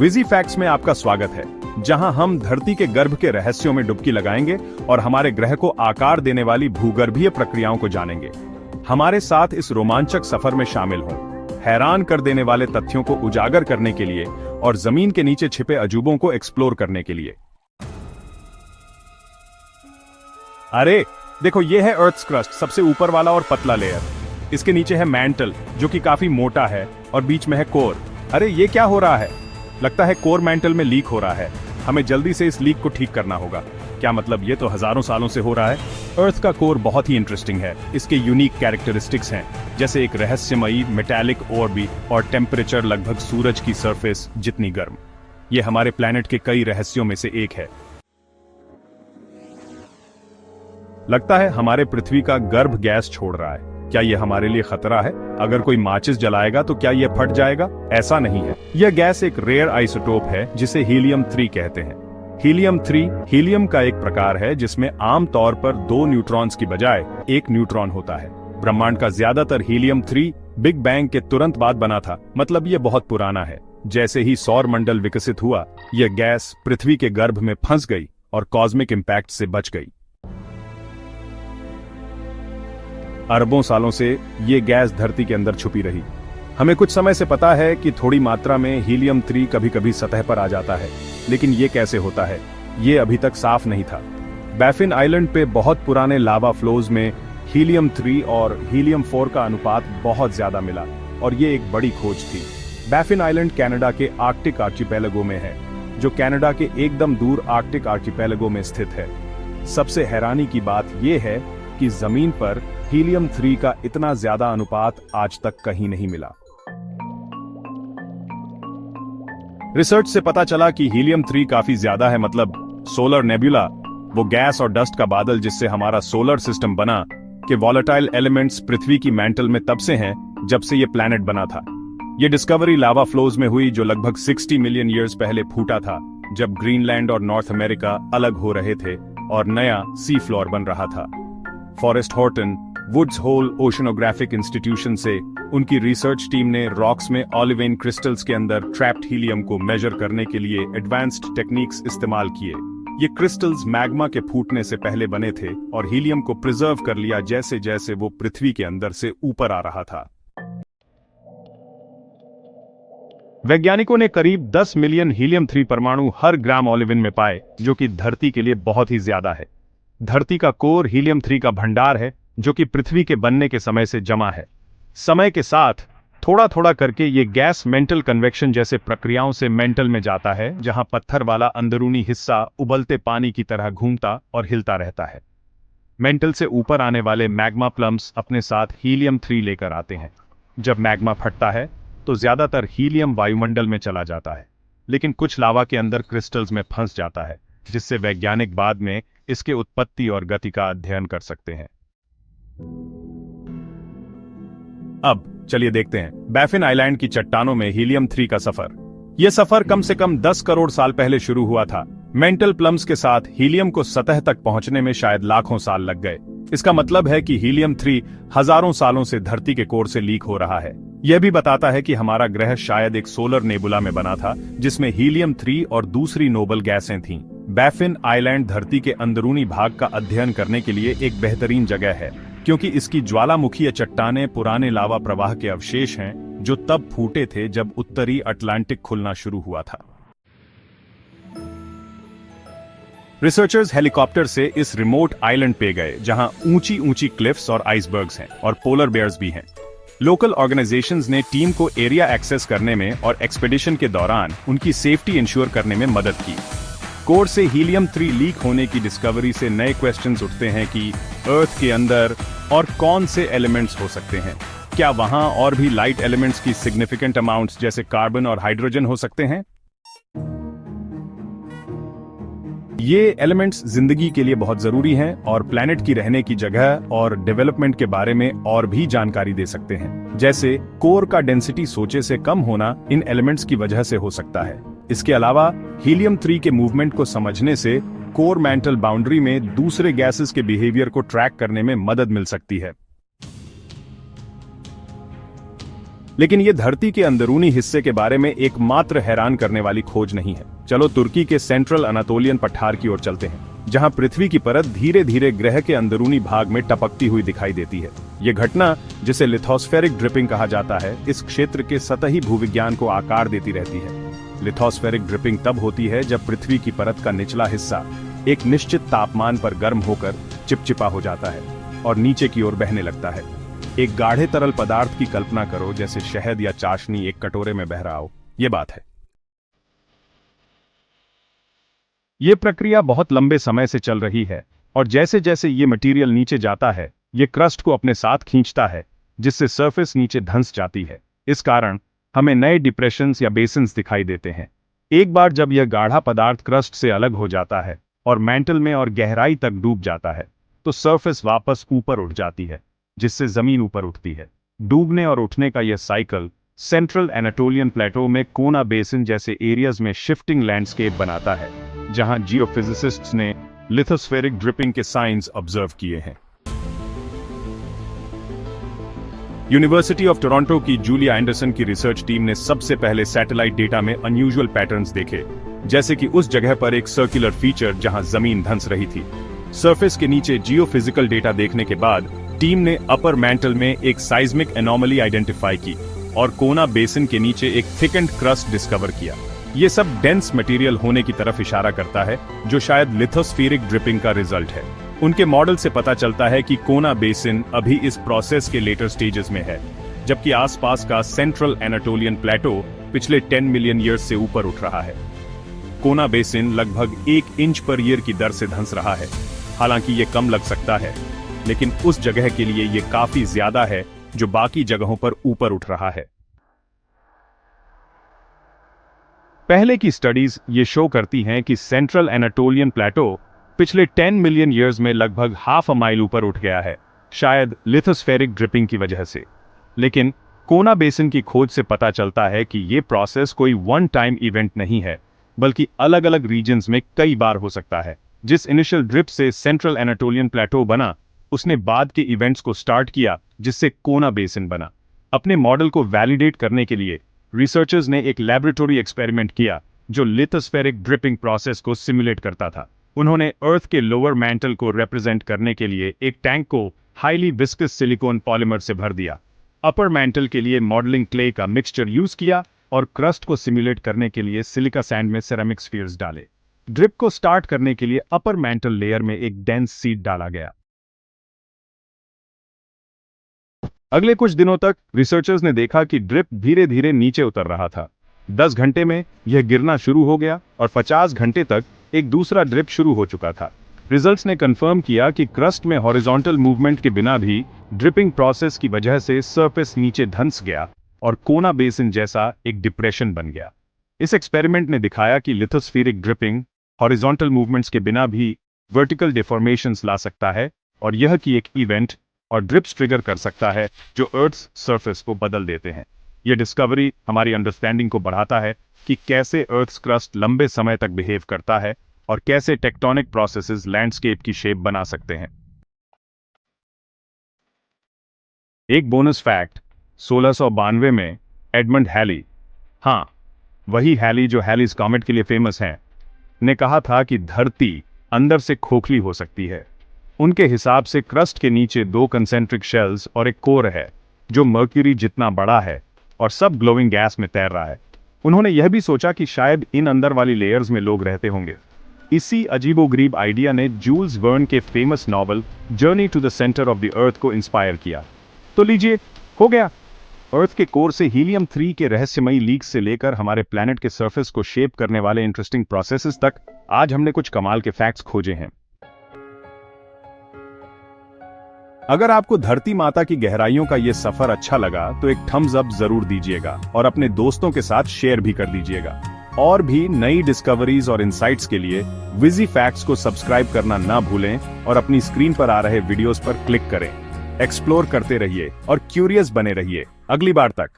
विजी facts में आपका स्वागत है, जहां हम धरती के गर्भ के रहस्यों में डुबकी लगाएंगे और हमारे ग्रह को आकार देने वाली भूगर्भीय प्रक्रियाओं को जानेंगे। हमारे साथ इस रोमांचक सफर में शामिल हों, हैरान कर देने वाले तथ्यों को उजागर करने के लिए और जमीन के नीचे छिपे अजूबों को एक्सप्लोर करने के लिए। अरे देखो, ये है अर्थ्स क्रस्ट, सबसे ऊपर वाला और पतला लेयर। इसके नीचे है मैंटल, जो कि काफी मोटा है, और बीच में है कोर। अरे ये क्या हो रहा है? लगता है कोर मैंटल में लीक हो रहा है। हमें जल्दी से इस लीक को ठीक करना होगा। क्या मतलब, ये तो हजारों सालों से हो रहा है। अर्थ का कोर बहुत ही इंटरेस्टिंग है। इसके यूनिक कैरेक्टरिस्टिक्स हैं, जैसे एक रहस्यमयी मेटालिक ऑर्बिट और टेम्परेचर लगभग सूरज की सरफेस जितनी गर्म। ये हमारे प्लैनेट के कई रहस्यों में से एक है। लगता है हमारे पृथ्वी का गर्भ गैस छोड़ रहा है। क्या यह हमारे लिए खतरा है? अगर कोई माचिस जलाएगा तो क्या यह फट जाएगा? ऐसा नहीं है। यह गैस एक रेयर आइसोटोप है जिसे हीलियम-3 कहते हैं। हीलियम-3 हीलियम का एक प्रकार है जिसमें आमतौर पर 2 न्यूट्रॉन्स की बजाय 1 न्यूट्रॉन होता है। ब्रह्मांड का ज्यादातर हीलियम-3 बिग बैंग के तुरंत बाद बना था, मतलब यह बहुत पुराना है। जैसे ही सौर मंडल विकसित हुआ, यह गैस पृथ्वी के गर्भ में फंस गई और कॉस्मिक इंपैक्ट से बच गई। अरबों सालों से ये गैस धरती के अंदर छुपी रही। हमें कुछ समय से पता है कि थोड़ी मात्रा में हीलियम-3 कभी-कभी सतह पर आ जाता है, लेकिन ये कैसे होता है, ये अभी तक साफ नहीं था। बैफिन आइलैंड पे बहुत पुराने लावा फ्लोज में हीलियम-3 और हीलियम-4 का अनुपात बहुत ज्यादा मिला, और ये एक बड़ी खोज थी। बैफिन आइलैंड कनाडा के आर्कटिक आर्चिपेलागो में है, जो कनाडा के एकदम दूर आर्कटिक आर्चिपेलागो में स्थित है। सबसे हैरानी की बात यह है कि जमीन पर हीलियम-3 का इतना ज्यादा अनुपात आज तक कहीं नहीं मिला। रिसर्च से पता चला कि हीलियम-3 काफी ज्यादा है, मतलब सोलर नेबुला, वो गैस और डस्ट का बादल जिससे हमारा सोलर सिस्टम बना, के वॉलेटाइल एलिमेंट्स पृथ्वी की मैंटल में तब से हैं जब से ये प्लैनेट बना था। ये डिस्कवरी लावा फ्लोज में हुई, जो लगभग 60 मिलियन ईयर्स पहले फूटा था, जब ग्रीनलैंड और नॉर्थ अमेरिका अलग हो रहे थे और नया सी फ्लोर बन रहा था। Forest Horton Woods Hole oceanographic institution से उनकी रिसर्च टीम ने रॉक्स में ऑलिवेन क्रिस्टल्स के अंदर ट्रैप्ड हीलियम को मेजर करने के लिए एडवांस्ड टेक्निक्स इस्तेमाल किए। ये क्रिस्टल्स मैग्मा के फूटने से पहले बने थे और हीलियम को प्रिजर्व कर लिया जैसे जैसे वो पृथ्वी के अंदर से ऊपर आ रहा था। वैज्ञानिकों ने करीब 10 मिलियन हीलियम-3 परमाणु हर ग्राम ऑलिविन में पाए, जो कि धरती के लिए बहुत ही ज्यादा है। धरती का कोर हीलियम-3 का भंडार है, जो कि पृथ्वी के बनने के समय से जमा है। समय के साथ थोड़ा थोड़ा करके ये गैस मेंटल कन्वेक्शन जैसे प्रक्रियाओं से मेंटल में जाता है, जहां पत्थर वाला अंदरूनी हिस्सा उबलते पानी की तरह घूमता और हिलता रहता है। मेंटल से ऊपर आने वाले मैग्मा प्लम्स अपने साथ हीलियम-3 लेकर आते हैं। जब मैग्मा फटता है तो ज्यादातर हीलियम वायुमंडल में चला जाता है, लेकिन कुछ लावा के अंदर क्रिस्टल्स में फंस जाता है, जिससे वैज्ञानिक बाद में इसके उत्पत्ति और गति का अध्ययन कर सकते हैं। अब चलिए देखते हैं बैफिन आइलैंड की चट्टानों में हीलियम-3 का सफर। यह सफर कम से कम 10 करोड़ साल पहले शुरू हुआ था। मेंटल प्लम्स के साथ हीलियम को सतह तक पहुंचने में शायद लाखों साल लग गए। इसका मतलब है कि हीलियम-3 हजारों सालों से धरती के कोर से लीक हो रहा है। यह भी बताता है कि हमारा ग्रह शायद एक सोलर नेबुला में बना था, जिसमें हीलियम-3 और दूसरी नोबल गैसें थीं। बैफिन आइलैंड धरती के अंदरूनी भाग का अध्ययन करने के लिए एक बेहतरीन जगह है, क्योंकि इसकी ज्वालामुखी चट्टानें पुराने लावा प्रवाह के अवशेष हैं, जो तब फूटे थे जब उत्तरी अटलांटिक खुलना शुरू हुआ था। रिसर्चर्स हेलीकॉप्टर से इस रिमोट आइलैंड पे गए, जहां ऊंची ऊंची क्लिफ्स और आइसबर्ग्स हैं और पोलर बेयर्स भी हैं। लोकल ऑर्गेनाइजेशंस ने टीम को एरिया एक्सेस करने में और एक्सपेडिशन के दौरान उनकी सेफ्टी इंश्योर करने में मदद की। कोर से हीलियम-3 लीक होने की डिस्कवरी से नए क्वेश्चंस उठते हैं कि अर्थ के अंदर और कौन से एलिमेंट्स हो सकते हैं। क्या वहां और भी लाइट एलिमेंट्स की सिग्निफिकेंट अमाउंट्स जैसे कार्बन और हाइड्रोजन हो सकते हैं? ये एलिमेंट्स जिंदगी के लिए बहुत जरूरी हैं और प्लैनेट की रहने की जगह और डेवलपमेंट के बारे में और भी जानकारी दे सकते हैं। जैसे कोर का डेंसिटी सोचे से कम होना इन एलिमेंट्स की वजह से हो सकता है। इसके अलावा हीलियम-3 के मूवमेंट को समझने से कोर मैंटल बाउंड्री में दूसरे गैसेस के बिहेवियर को ट्रैक करने में मदद मिल सकती है। लेकिन ये धरती के अंदरूनी हिस्से के बारे में एकमात्र हैरान करने वाली खोज नहीं है। चलो तुर्की के सेंट्रल अनातोलियन पठार की ओर चलते हैं, जहां पृथ्वी की परत धीरे धीरे ग्रह के अंदरूनी भाग में टपकती हुई दिखाई देती है। ये घटना, जिसे लिथोस्फेरिक ड्रिपिंग कहा जाता है, इस क्षेत्र के सतही भूविज्ञान को आकार देती रहती है। लिथोस्फेरिक ड्रिपिंग तब होती है जब पृथ्वी की परत का निचला हिस्सा एक निश्चित तापमान पर गर्म होकर चिपचिपा हो जाता है और नीचे की ओर बहने लगता है। एक गाढ़े तरल पदार्थ की कल्पना करो, जैसे शहद या चाशनी एक कटोरे में बह रहा हो। ये बात है। ये प्रक्रिया बहुत लंबे समय से चल रही है और जैसे जैसे ये मटेरियल नीचे जाता है, ये क्रस्ट को अपने साथ खींचता है, जिससे सरफेस नीचे धंस जाती है। इस कारण हमें नए डिप्रेशंस या बेसिन्स दिखाई देते हैं। एक बार जब यह गाढ़ा पदार्थ क्रस्ट से अलग हो जाता है और मैंटल में और गहराई तक डूब जाता है, तो सरफेस वापस ऊपर उठ जाती है, जिससे जमीन ऊपर उठती है। डूबने और उठने का यह साइकिल सेंट्रल एनाटोलियन प्लेटो में कोना बेसिन जैसे एरियाज में शिफ्टिंग लैंडस्केप बनाता है, जहां जियोफिजिसिस्ट्स ने लिथोस्फेरिक ड्रिपिंग के साइंस ऑब्जर्व किए हैं। यूनिवर्सिटी ऑफ टोरंटो की जूलिया एंडरसन की रिसर्च टीम ने सबसे पहले सैटेलाइट डेटा में अनयूजुअल पैटर्न्स देखे, जैसे कि उस जगह पर एक सर्कुलर फीचर जहां जमीन धंस रही थी। सरफेस के नीचे जियोफिजिकल डेटा देखने के बाद टीम ने अपर मैंटल में एक साइज्मिक एनोमली आइडेंटिफाई की और कोना बेसिन के नीचे एक थिकेंड क्रस्ट डिस्कवर किया। ये सब डेंस मटेरियल होने की तरफ इशारा करता है, जो शायद लिथोस्फेरिक ड्रिपिंग का रिजल्ट है। उनके मॉडल से पता चलता है कि कोना बेसिन अभी इस प्रोसेस के लेटर स्टेजेस में है, जबकि आसपास का सेंट्रल एनाटोलियन प्लेटो पिछले 10 मिलियन ईयर्स से ऊपर उठ रहा है। कोना बेसिन लगभग 1 इंच पर ईयर की दर से धंस रहा है। हालांकि ये कम लग सकता है, लेकिन उस जगह के लिए ये काफी ज्यादा है जो बाकी जगहों पर ऊपर उठ रहा है। पहले की स्टडीज ये शो करती हैं कि सेंट्रल एनाटोलियन प्लेटो पिछले 10 मिलियन ईयर्स में लगभग हाफ अ माइल ऊपर उठ गया है, शायद लिथोस्फेरिक ड्रिपिंग की वजह से। लेकिन कोना बेसिन की खोज से पता चलता है कि ये प्रोसेस कोई वन टाइम इवेंट नहीं है, बल्कि अलग अलग रीजन्स में कई बार हो सकता है। जिस इनिशियल ड्रिप से सेंट्रल एनाटोलियन प्लेटो बना, उसने बाद के इवेंट्स को स्टार्ट किया, जिससे कोना बेसिन बना। अपने मॉडल को वैलिडेट करने के लिए रिसर्चर्स ने एक लैबोरेटरी एक्सपेरिमेंट किया जो लिथोस्फेरिक ड्रिपिंग प्रोसेस को सिमुलेट करता था। उन्होंने अर्थ के लोअर मैंटल को रिप्रेजेंट करने के लिए एक टैंक को हाईली विस्कस सिलिकॉन पॉलीमर से भर दिया। अपर मैंटल के लिए मॉडलिंग क्ले का मिक्सचर यूज किया और क्रस्ट को सिमुलेट करने के लिए सिलिका सैंड में सिरेमिक स्फीयर्स डाले। ड्रिप को स्टार्ट करने के लिए अपर मैंटल लेयर में एक डेंस सीड डाला गया। अगले कुछ दिनों तक रिसर्चर्स ने देखा कि ड्रिप धीरे धीरे नीचे उतर रहा था। 10 घंटे में यह गिरना शुरू हो गया और 50 घंटे तक एक दूसरा ड्रिप शुरू हो चुका था। रिजल्ट्स ने कंफर्म किया कि क्रस्ट में हॉरिजॉन्टल मूवमेंट के बिना भी ड्रिपिंग प्रोसेस की वजह से सरफेस नीचे धंस गया और कोना बेसिन जैसा एक डिप्रेशन बन गया। इस एक्सपेरिमेंट ने दिखाया कि लिथोस्फेरिक ड्रिपिंग हॉरिजॉन्टल मूवमेंट्स के बिना भी वर्टिकल डिफॉर्मेशंस ला सकता है और यह कि एक इवेंट और ड्रिप्स ट्रिगर कर सकता है जो अर्थ सरफेस को बदल देते हैं। यह डिस्कवरी हमारी अंडरस्टैंडिंग को बढ़ाता है कि कैसे अर्थ क्रस्ट लंबे समय तक बिहेव करता है और कैसे टेक्टोनिक प्रोसेसेस लैंडस्केप की शेप बना सकते हैं। एक बोनस फैक्ट, 1692 में एडमंड हैली, हाँ वही हैली जो हैलीज कॉमेट के लिए फेमस हैं, ने कहा था कि धरती अंदर से खोखली हो सकती है। उनके हिसाब से क्रस्ट के नीचे 2 कंसेंट्रिक शेल्स और एक कोर है जो मर्क्यूरी जितना बड़ा है और सब ग्लोइंग गैस में तैर रहा है। उन्होंने यह भी सोचा कि शायद इन अंदर वाली लेयर्स में लोग रहते होंगे। इसी अजीबोगरीब आइडिया ने जूल्स वर्न के famous novel journey to the centre of the earth को इंस्पायर किया। तो लीजिए, हो गया। अर्थ के कोर से हीलियम 3 के रहस्यमयी लीक्स से लेकर हमारे प्लैनेट के सरफेस को शेप करने वाले इंटरेस्टिंग प्रोसेसेस तक, आज हमने कुछ कमाल के फैक्ट्स खोजे हैं। अगर आपको धरती माता की गहराइयों का यह सफर अच्छा लगा तो एक थम्स अप जरूर दीजिएगा और अपने दोस्तों के साथ शेयर भी कर दीजिएगा। और भी नई डिस्कवरीज और इंसाइट्स के लिए विजी फैक्ट्स को सब्सक्राइब करना ना भूलें और अपनी स्क्रीन पर आ रहे वीडियोस पर क्लिक करें। एक्सप्लोर करते रहिए और क्यूरियस बने रहिए। अगली बार तक।